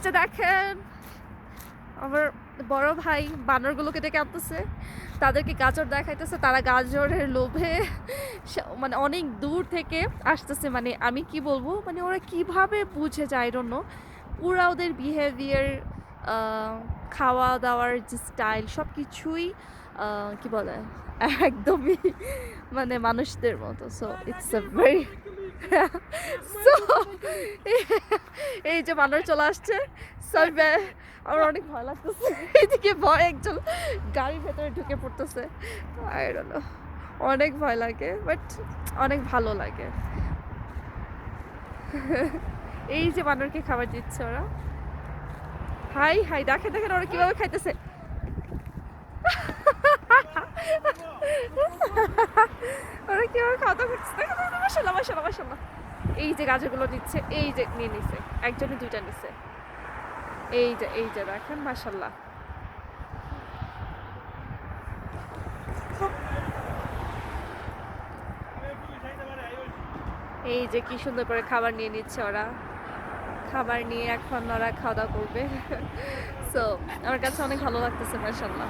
যে দেখেন আমার বড় ভাই বানরগুলোকে ডেকে আনতেছে, তাদেরকে গাজর দেখাইতেছে, তারা গাজরের লোভে মানে অনেক দূর থেকে আসতেছে। মানে আমি কি বলবো, মানে ওরা কিভাবে বুঝে যায় আই ডোন্ট নো। পুরা ওদের বিহেভিয়ার, খাওয়া দাওয়ার যে স্টাইল সব কিছুই কি বলে একদমই মানে মানুষদের মতো। So it's a very so এই যে বানর চলে আসছে। সো আমার অনেক ভয় লাগতেছে। এইদিকে ভয় একজন গাড়ির ভেতরে ঢুকে পড়তেছে। আই ডোন্ট নো, অনেক ভয় লাগে বাট অনেক ভালো লাগে। এই যে বানরকে খাবার দিচ্ছে ওরা। হাই হাই, দেখেন দেখেন ওরা কিভাবে খাইতেছে। ওরা কিভাবে খাওয়া দাওয়া করতেছে, দেখেন দেখেন, মাশাআল্লাহ মাশাআল্লাহ মাশাআল্লাহ। এই যে গাজরগুলো নিচ্ছে, এই যে নিয়ে নিছে, একজনে দুইটা নিছে। এই যে দেখেন মাশাআল্লাহ। এই যে কি সুন্দর করে খাবার নিয়ে নিচ্ছে ওরা। খাবার নিয়ে এখন ওরা খাওয়া দাওয়া করবে। সো আমার কাছে অনেক ভালো লাগতেছে মাশাআল্লাহ।